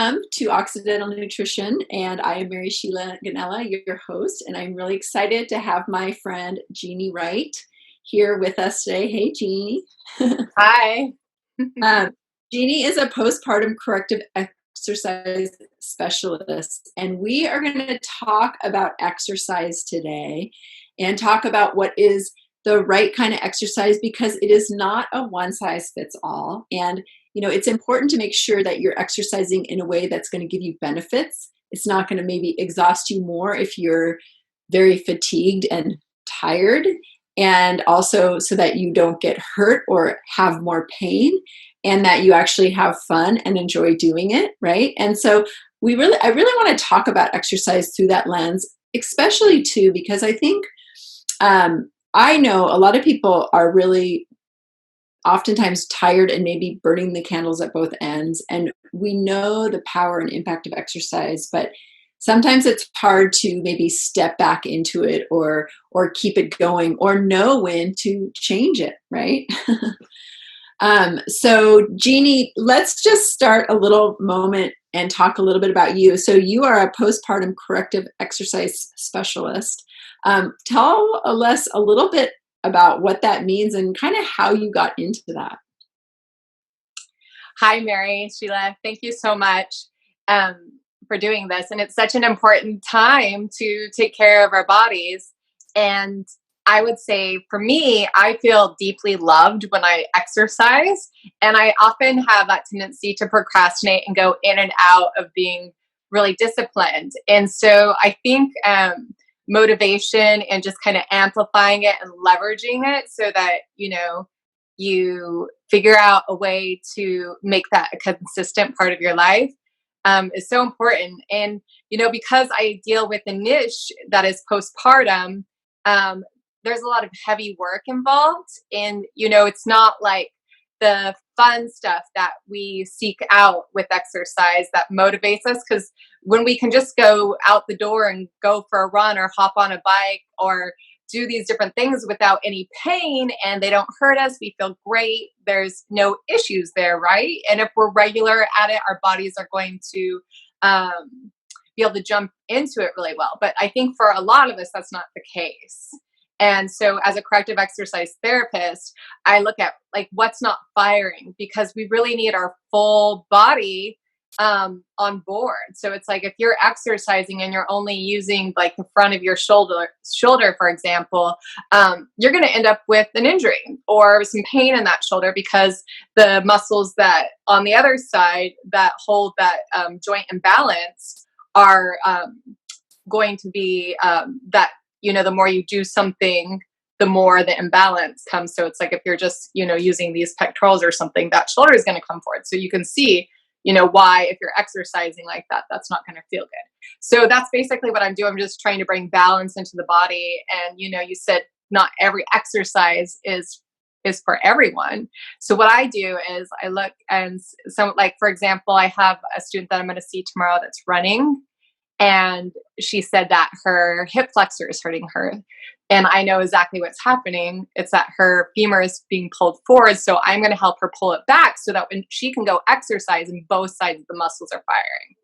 Welcome to Occidental Nutrition, and I am Mary Sheila Ganella, your host, and I'm really excited to have my friend Jeanie Wright here with us today. Hey, Jeanie. Hi. Jeanie is a postpartum corrective exercise specialist, and we are going to talk about exercise today and talk about what is the right kind of exercise, because it is not a one size fits all. And it's important to make sure that you're exercising in a way that's going to give you benefits. It's not going to maybe exhaust you more if you're very fatigued and tired, and also so that you don't get hurt or have more pain, and that you actually have fun and enjoy doing it, right? And so I really want to talk about exercise through that lens, especially too, because I think I know a lot of people are really oftentimes tired and maybe burning the candles at both ends. And we know the power and impact of exercise, but sometimes it's hard to maybe step back into it or keep it going or know when to change it, right? So Jeanie, let's just start a little moment and talk a little bit about you. So you are a postpartum corrective exercise specialist. Tell us a little bit about what that means and kind of how you got into that. Hi, Mary Sheila. Thank you so much for doing this. And it's such an important time to take care of our bodies. And I would say for me, I feel deeply loved when I exercise. And I often have that tendency to procrastinate and go in and out of being really disciplined. And so I think motivation and just kind of amplifying it and leveraging it so that, you figure out a way to make that a consistent part of your life is so important. And, because I deal with a niche that is postpartum, there's a lot of heavy work involved. And, it's not like the fun stuff that we seek out with exercise that motivates us. Because when we can just go out the door and go for a run or hop on a bike or do these different things without any pain and they don't hurt us, we feel great. There's no issues there, right? And if we're regular at it, our bodies are going to be able to jump into it really well. But I think for a lot of us, that's not the case. And so as a corrective exercise therapist, I look at what's not firing, because we really need our full body on board. So it's like if you're exercising and you're only using the front of your shoulder, for example, you're going to end up with an injury or some pain in that shoulder, because the muscles that on the other side that hold that joint in balance are going to be that, the more you do something, the more the imbalance comes. So it's like if you're just, using these pectorals or something, that shoulder is going to come forward. So you can see, why if you're exercising like that, that's not going to feel good. So that's basically what I'm doing. I'm just trying to bring balance into the body. And, you said not every exercise is for everyone. So what I do is I look and for example, I have a student that I'm going to see tomorrow that's running. And she said that her hip flexor is hurting her. And I know exactly what's happening. It's that her femur is being pulled forward. So I'm going to help her pull it back so that when she can go exercise and both sides of the muscles are firing.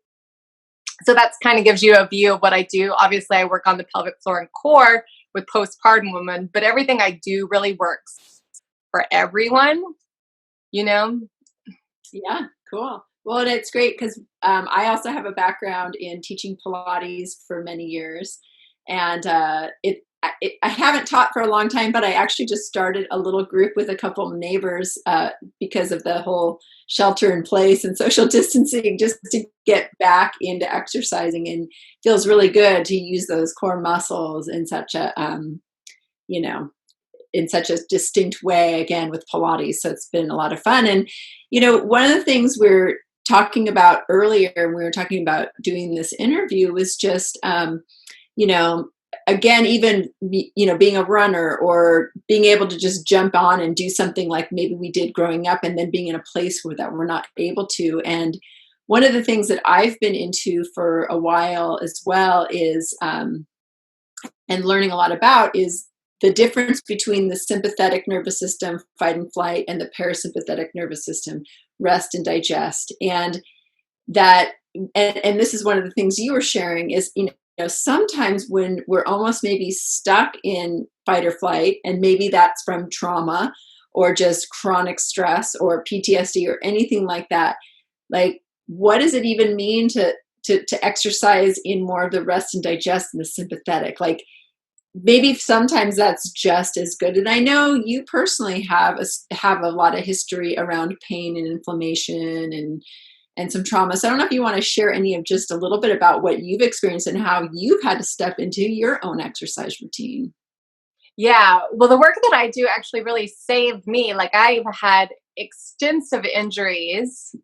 So that's kind of gives you a view of what I do. Obviously, I work on the pelvic floor and core with postpartum women, but everything I do really works for everyone, Yeah, cool. Well, and it's great because I also have a background in teaching Pilates for many years, and I haven't taught for a long time, but I actually just started a little group with a couple of neighbors because of the whole shelter in place and social distancing, just to get back into exercising, and feels really good to use those core muscles in such a in such a distinct way, again, with Pilates. So it's been a lot of fun. And, one of the things we're talking about earlier, when we were talking about doing this interview, was just, again, even, being a runner or being able to just jump on and do something like maybe we did growing up, and then being in a place where that we're not able to. And one of the things that I've been into for a while as well is, and learning a lot about, is the difference between the sympathetic nervous system, fight and flight, and the parasympathetic nervous system, rest and digest. And that and this is one of the things you were sharing is, sometimes when we're almost maybe stuck in fight or flight, and maybe that's from trauma or just chronic stress or PTSD or anything like that, like, what does it even mean to exercise in more of the rest and digest and the sympathetic? Like, maybe sometimes that's just as good. And I know you personally have a lot of history around pain and inflammation and some trauma. So I don't know if you want to share any of just a little bit about what you've experienced and how you've had to step into your own exercise routine. Yeah. Well, the work that I do actually really saved me. Like, I've had extensive injuries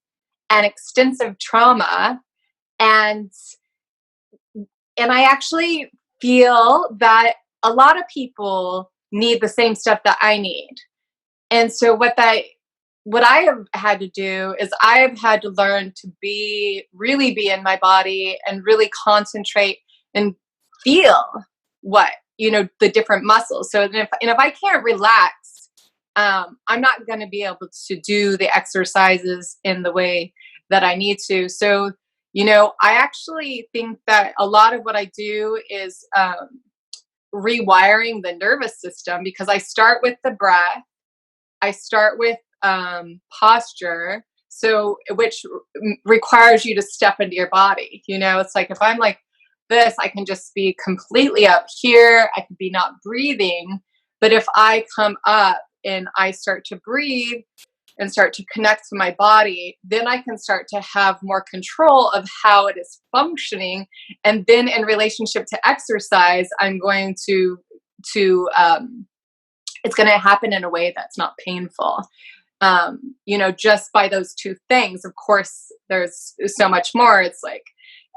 and extensive trauma, and I actually feel that a lot of people need the same stuff that I need. And so what I have had to do is I've had to learn to really be in my body and really concentrate and feel what, the different muscles. So if I can't relax, I'm not going to be able to do the exercises in the way that I need to. So, I actually think that a lot of what I do is rewiring the nervous system, because I start with the breath. I start with posture, which requires you to step into your body. It's like, if I'm like this, I can just be completely up here. I can be not breathing. But if I come up and I start to breathe and start to connect to my body, then I can start to have more control of how it is functioning. And then in relationship to exercise, I'm going to it's going to happen in a way that's not painful. Just by those two things. Of course, there's so much more. It's like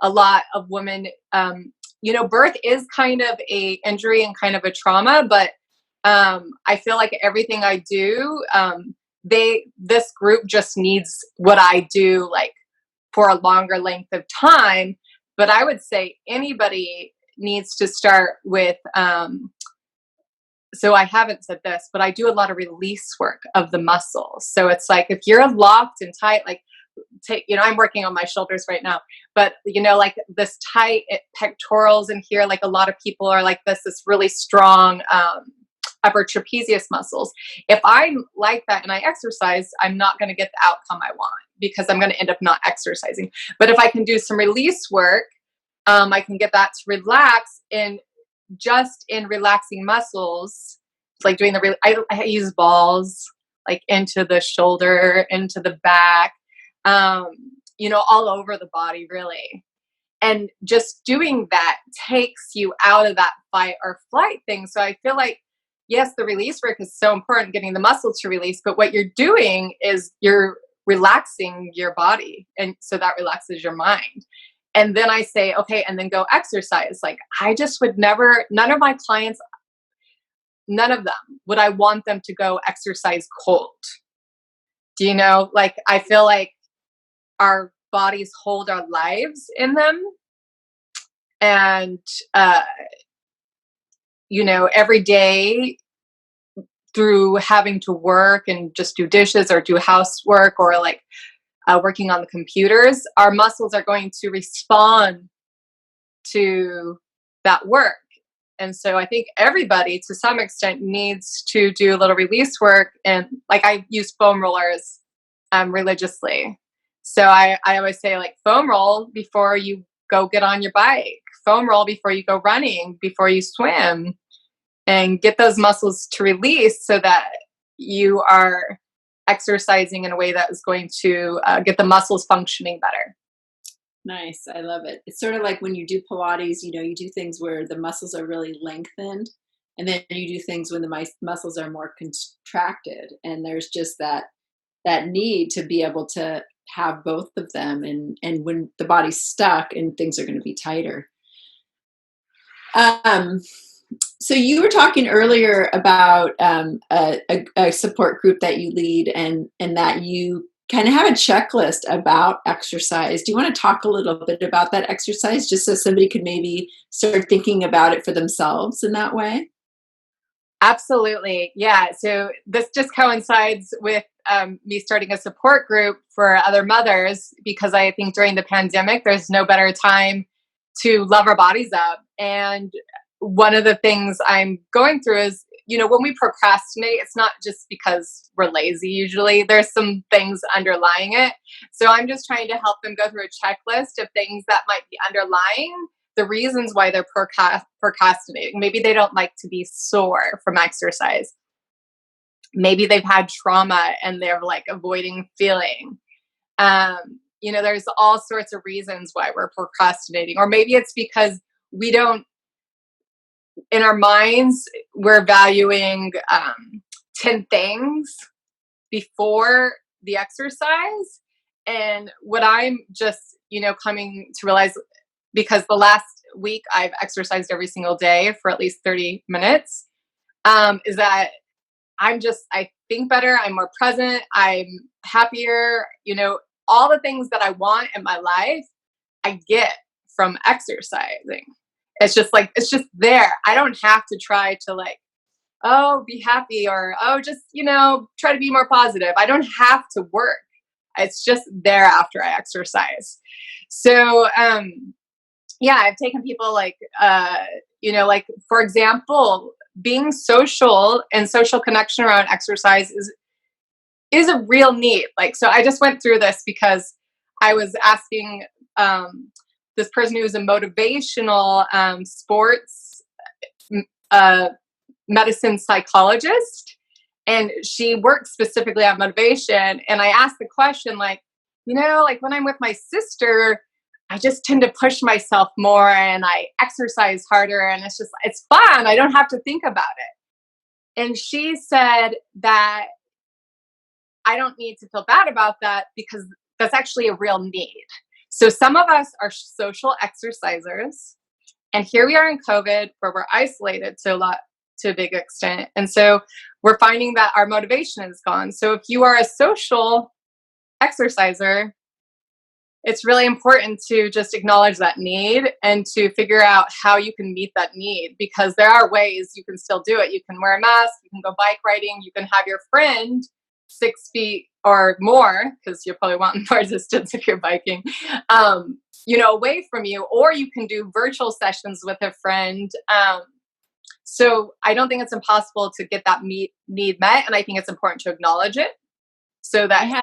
a lot of women, birth is kind of a injury and kind of a trauma, but I feel like everything I do, this group just needs what I do, like, for a longer length of time. But I would say anybody needs to start with, so I haven't said this, but I do a lot of release work of the muscles. So it's like, if you're locked and tight, like, I'm working on my shoulders right now, but like this tight pectorals in here, like a lot of people are like this really strong, upper trapezius muscles. If I'm like that and I exercise, I'm not going to get the outcome I want, because I'm going to end up not exercising. But if I can do some release work, I can get that to relax. And just in relaxing muscles, like doing I use balls, like, into the shoulder, into the back, all over the body, really. And just doing that takes you out of that fight or flight thing. So I feel like, yes, the release work is so important, getting the muscles to release, but what you're doing is you're relaxing your body. And so that relaxes your mind. And then I say, okay, and then go exercise. Like, I just would never, none of my clients, none of them would I want them to go exercise cold. Do you know? Like, I feel like our bodies hold our lives in them. And, every day through having to work and just do dishes or do housework or like working on the computers, our muscles are going to respond to that work. And so I think everybody to some extent needs to do a little release work. And like, I use foam rollers religiously. So I always say, like, foam roll before you go get on your bike, foam roll before you go running, before you swim, and get those muscles to release so that you are exercising in a way that is going to get the muscles functioning better. Nice. I love it. It's sort of like when you do Pilates, you do things where the muscles are really lengthened, and then you do things when the muscles are more contracted. And there's just that need to be able to have both of them. And when the body's stuck, and things are going to be tighter. So you were talking earlier about a support group that you lead, and that you kind of have a checklist about exercise. Do you want to talk a little bit about that exercise, just so somebody could maybe start thinking about it for themselves in that way? Absolutely. Yeah. So this just coincides with me starting a support group for other mothers, because I think during the pandemic, there's no better time to love our bodies up. And one of the things I'm going through is, when we procrastinate, it's not just because we're lazy usually. There's some things underlying it. So I'm just trying to help them go through a checklist of things that might be underlying the reasons why they're procrastinating. Maybe they don't like to be sore from exercise. Maybe they've had trauma and they're like avoiding feeling. There's all sorts of reasons why we're procrastinating. Or maybe it's because we don't, in our minds, we're valuing 10 things before the exercise. And what I'm just, coming to realize, because the last week I've exercised every single day for at least 30 minutes, is that I think better, I'm more present, I'm happier, all the things that I want in my life, I get from exercising. It's just there. I don't have to try to be happy, or, just, try to be more positive. I don't have to work. It's just there after I exercise. So, yeah, I've taken people for example, being social and social connection around exercise is a real need. So I just went through this because I was asking this person who's a motivational sports medicine psychologist, and she works specifically on motivation. And I asked the question, when I'm with my sister, I just tend to push myself more and I exercise harder, and it's fun. I don't have to think about it. And she said that I don't need to feel bad about that, because that's actually a real need. So some of us are social exercisers, and here we are in COVID where we're isolated to a big extent. And so we're finding that our motivation is gone. So if you are a social exerciser, it's really important to just acknowledge that need and to figure out how you can meet that need, because there are ways you can still do it. You can wear a mask, you can go bike riding, you can have your friend 6 feet or more, because you're probably wanting more distance if you're biking, away from you, or you can do virtual sessions with a friend. So I don't think it's impossible to get that need met, and I think it's important to acknowledge it. So that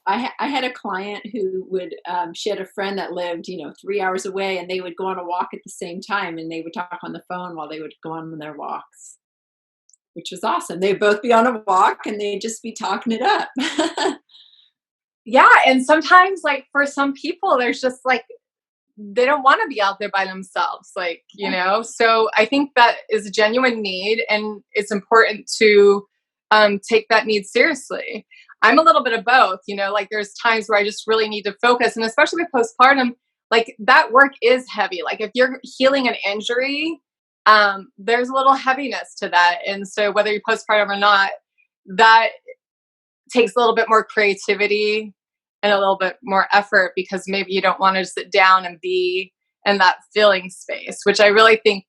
I had a client who would, she had a friend that lived, 3 hours away, and they would go on a walk at the same time, and they would talk on the phone while they would go on their walks, which was awesome. They'd both be on a walk and they'd just be talking it up. Yeah. And sometimes, for some people, there's just they don't want to be out there by themselves, so I think that is a genuine need, and it's important to take that need seriously. I'm a little bit of both, there's times where I just really need to focus, and especially with postpartum, that work is heavy. If you're healing an injury, there's a little heaviness to that. And so whether you're postpartum or not, that takes a little bit more creativity and a little bit more effort, because maybe you don't want to sit down and be in that feeling space, which I really think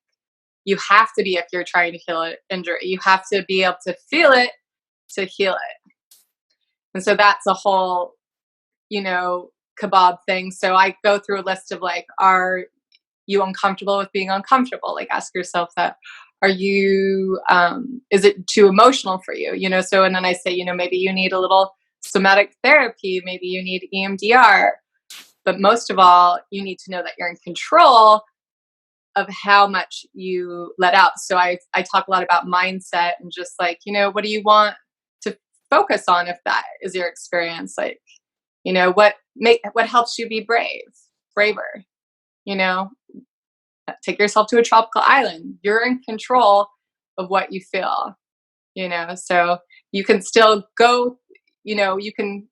you have to be if you're trying to heal an injury. You have to be able to feel it to heal it. And so that's a whole, kebab thing. So I go through a list of are you uncomfortable with being uncomfortable? Ask yourself that. Are you, is it too emotional for you? So, and then I say, maybe you need a little somatic therapy, maybe you need EMDR, but most of all, you need to know that you're in control of how much you let out. So I talk a lot about mindset and just what do you want to focus on if that is your experience? What helps you be braver, take yourself to a tropical island. You're in control of what you feel, so you can still go, you can,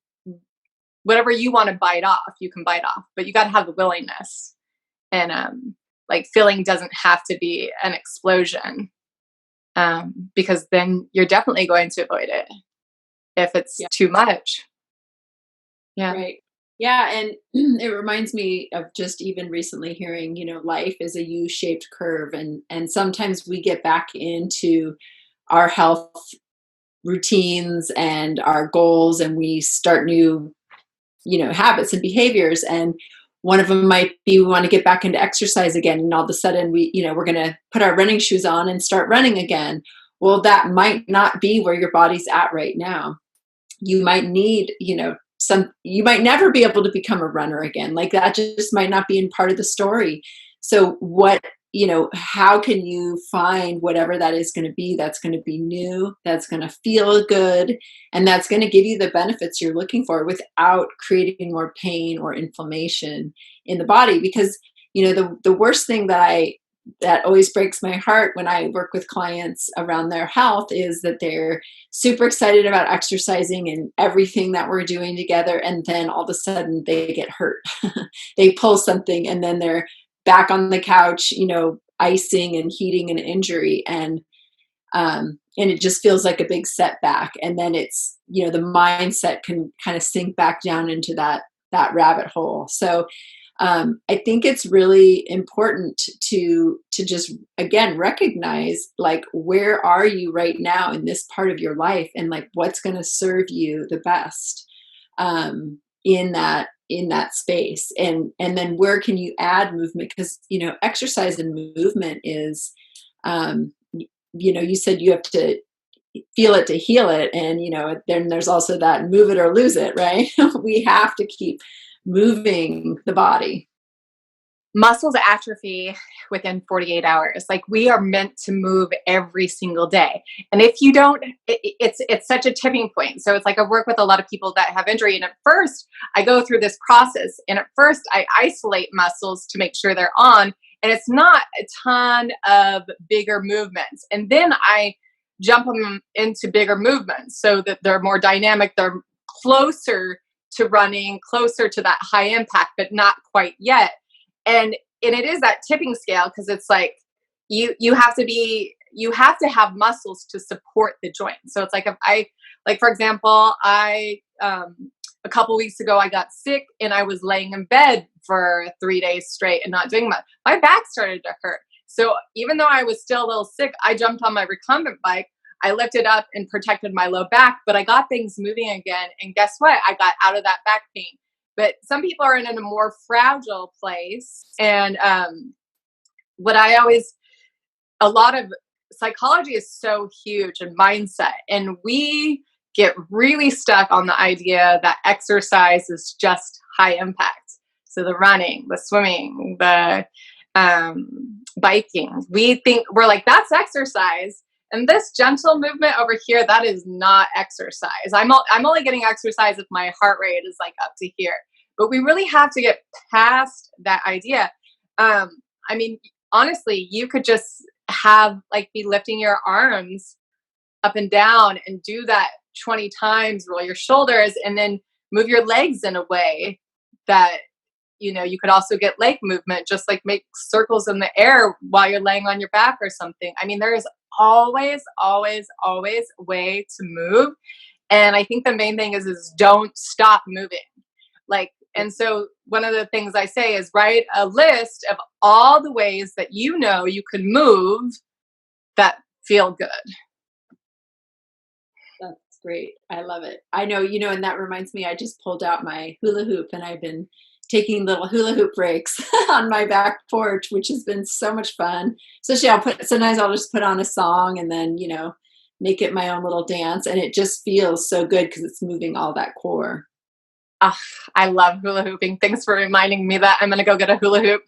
whatever you want to bite off, you can bite off, but you got to have the willingness. And, feeling doesn't have to be an explosion, because then you're definitely going to avoid it if it's too much. Yeah. Right. Yeah. And it reminds me of just even recently hearing, life is a U-shaped curve. And sometimes we get back into our health routines and our goals, and we start new, habits and behaviors. And one of them might be we want to get back into exercise again, and all of a sudden we're going to put our running shoes on and start running again. Well, that might not be where your body's at right now. You might need, you might never be able to become a runner again. Like that just might not be in part of the story. So how can you find whatever that is going to be, that's going to be new, that's going to feel good, and that's going to give you the benefits you're looking for without creating more pain or inflammation in the body? Because, the worst thing that always breaks my heart when I work with clients around their health is that they're super excited about exercising and everything that we're doing together. And then all of a sudden they get hurt. They pull something and then they're back on the couch, icing and heating an injury. And it just feels like a big setback. And then it's, the mindset can kind of sink back down into that rabbit hole. So I think it's really important to just, again, recognize, like, where are you right now in this part of your life, and like what's going to serve you the best in that space, and then where can you add movement? Because exercise and movement is you said you have to feel it to heal it, and then there's also that move it or lose it, right? We have to keep moving the body. Muscles atrophy within 48 hours. Like, we are meant to move every single day. And if you don't, it's such a tipping point. So it's like, I work with a lot of people that have injury. And at first I go through this process, and at first I isolate muscles to make sure they're on. And it's not a ton of bigger movements. And then I jump them into bigger movements so that they're more dynamic. They're closer to running, closer to that high impact, but not quite yet. And it is that tipping scale, because it's like you have to have muscles to support the joint. So it's like, if I, like, for example, I a couple weeks ago I got sick and I was laying in bed for 3 days straight and not doing much. My back started to hurt. So even though I was still a little sick, I jumped on my recumbent bike. I lifted up and protected my low back, but I got things moving again. And guess what? I got out of that back pain. But some people are in a more fragile place. And a lot of psychology is so huge, and mindset. And we get really stuck on the idea that exercise is just high impact. So the running, the swimming, the biking, we're like, that's exercise. And this gentle movement over here, that is not exercise. I'm only getting exercise if my heart rate is like up to here. But we really have to get past that idea. I mean, honestly, you could just be lifting your arms up and down and do that 20 times, roll your shoulders, and then move your legs in a way that, you could also get leg movement, just like make circles in the air while you're laying on your back or something. I mean, there is always, always, always a way to move. And I think the main thing is don't stop moving. And so one of the things I say is write a list of all the ways that you can move that feel good. That's great. I love it. I know, and that reminds me, I just pulled out my hula hoop, and I've been taking little hula hoop breaks on my back porch, which has been so much fun. Especially sometimes I'll just put on a song and then, make it my own little dance. And it just feels so good because it's moving all that core. Oh, I love hula hooping. Thanks for reminding me that I'm going to go get a hula hoop.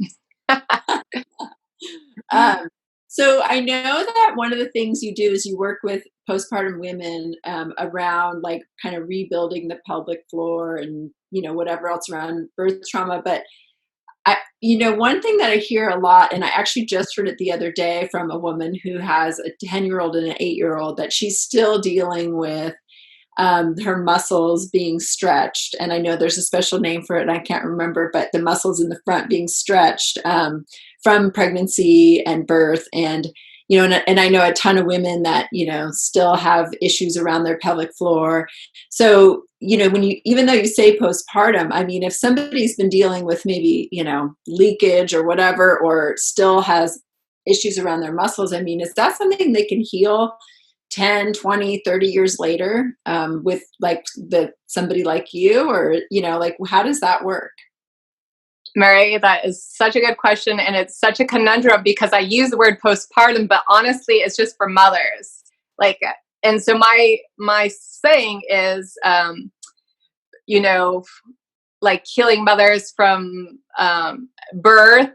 So I know that one of the things you do is you work with postpartum women around like kind of rebuilding the pelvic floor and, whatever else around birth trauma. But one thing that I hear a lot, and I actually just heard it the other day from a woman who has a 10-year-old and an 8-year-old, that she's still dealing with her muscles being stretched. And I know there's a special name for it, and I can't remember, but the muscles in the front being stretched from pregnancy and birth. And, and I know a ton of women that, still have issues around their pelvic floor. So, even though you say postpartum, I mean, if somebody's been dealing with maybe, leakage or whatever, or still has issues around their muscles, I mean, is that something they can heal 10, 20, 30 years later, with like somebody like you, or, like, how does that work? Mary, that is such a good question. And it's such a conundrum because I use the word postpartum, but honestly, it's just for mothers. Like, and so my saying is, like healing mothers from birth,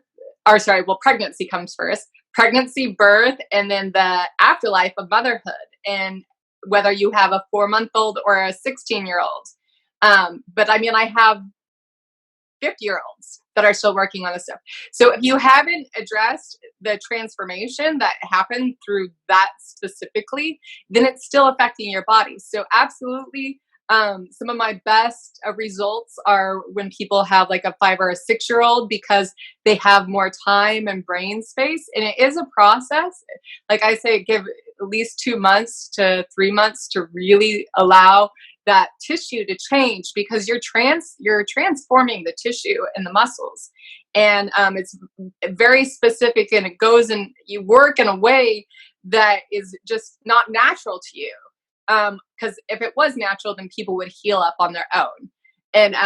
or sorry, well, pregnancy comes first, pregnancy, birth, and then the afterlife of motherhood. And whether you have a 4-month-old or a 16-year-old. But I mean, I have 50-year-olds that are still working on this stuff. So if you haven't addressed the transformation that happened through that specifically, then it's still affecting your body. So absolutely, some of my best results are when people have like a 5 or a 6-year-old, because they have more time and brain space. And it is a process. Like I say, give at least 2 months to 3 months to really allow that tissue to change, because you're transforming the tissue and the muscles. And it's very specific, and it goes and you work in a way that is just not natural to you. Because if it was natural, then people would heal up on their own. And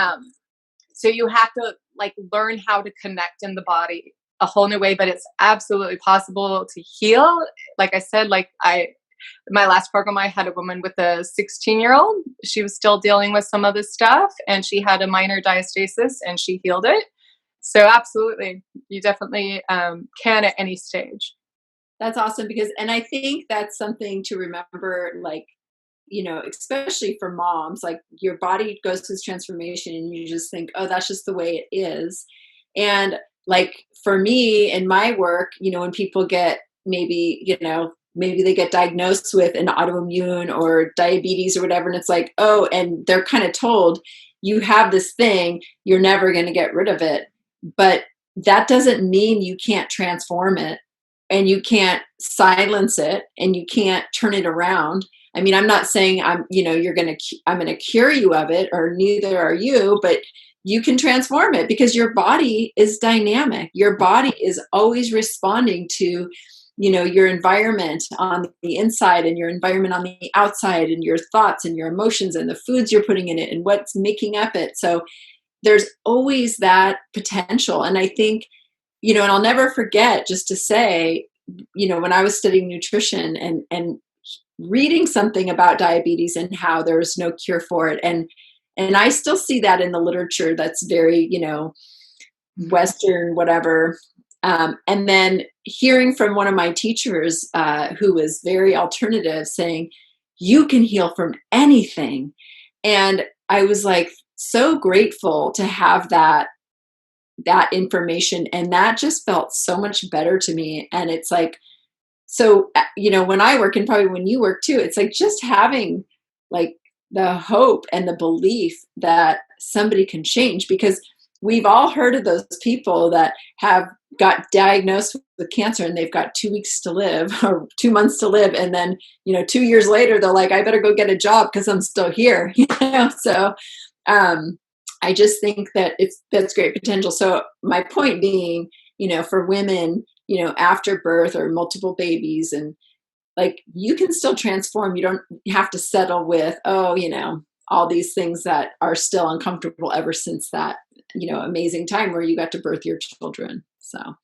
so you have to like learn how to connect in the body a whole new way, but it's absolutely possible to heal. Like I said, my last program, I had a woman with a 16-year-old. She was still dealing with some of this stuff, and she had a minor diastasis, and she healed it. So absolutely, you definitely can at any stage. That's awesome, and I think that's something to remember, like, especially for moms, like your body goes through this transformation and you just think, oh, that's just the way it is. And like for me in my work, when people get maybe they get diagnosed with an autoimmune or diabetes or whatever, and it's like, oh, and they're kind of told, you have this thing, you're never going to get rid of it. But that doesn't mean you can't transform it, and you can't silence it, and you can't turn it around. I mean, I'm not saying I'm going to cure you of it, or neither are you, but you can transform it, because your body is dynamic. Your body is always responding to, your environment on the inside and your environment on the outside, and your thoughts and your emotions and the foods you're putting in it and what's making up it. So there's always that potential. And I think, and I'll never forget, just to say, when I was studying nutrition and reading something about diabetes and how there's no cure for it. And I still see that in the literature that's very, Western, whatever. And then hearing from one of my teachers, who was very alternative, saying, you can heal from anything. And I was like, so grateful to have that information. And that just felt so much better to me. And it's like, so, when I work, and probably when you work too, it's like just having like the hope and the belief that somebody can change, because we've all heard of those people that have got diagnosed with cancer and they've got 2 weeks to live or 2 months to live. And then, 2 years later, they're like, I better go get a job because I'm still here. So I just think that that's great potential. So my point being, for women, after birth or multiple babies, and like, you can still transform. You don't have to settle with, all these things that are still uncomfortable ever since that, amazing time where you got to birth your children. So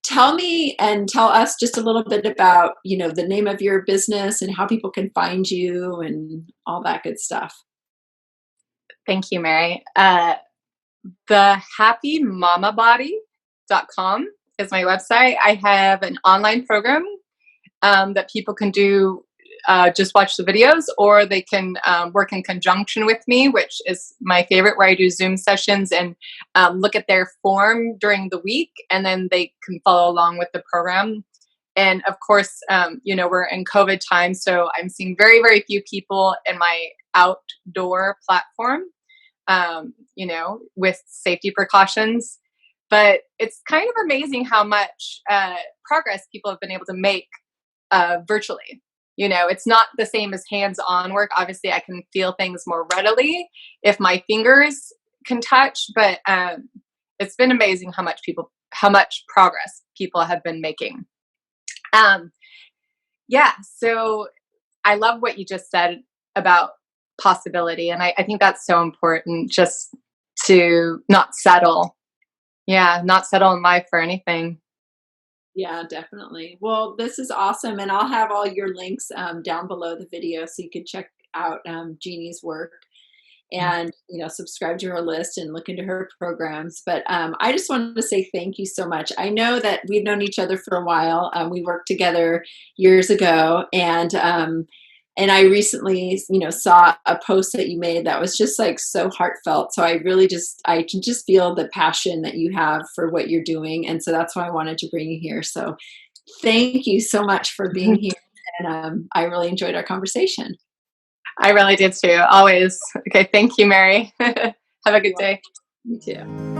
tell me and tell us just a little bit about, the name of your business and how people can find you and all that good stuff. Thank you, Mary. thehappymamabody.com is my website. I have an online program that people can do, just watch the videos, or they can work in conjunction with me, which is my favorite, where I do Zoom sessions and look at their form during the week, and then they can follow along with the program. And of course, we're in COVID time, so I'm seeing very, very few people in my outdoor platform, with safety precautions. But it's kind of amazing how much progress people have been able to make virtually. It's not the same as hands-on work. Obviously, I can feel things more readily if my fingers can touch, but it's been amazing how much progress people have been making. So I love what you just said about possibility. And I think that's so important, just to not settle. Yeah, not settle in life for anything. Yeah, definitely. Well, this is awesome. And I'll have all your links down below the video so you can check out Jeannie's work and, subscribe to her list and look into her programs. But I just wanted to say thank you so much. I know that we've known each other for a while. We worked together years ago, and I recently, saw a post that you made that was just like so heartfelt. So I can just feel the passion that you have for what you're doing. And so that's why I wanted to bring you here. So thank you so much for being here. And I really enjoyed our conversation. I really did too. Always. Okay. Thank you, Mary. Have a good day. You too.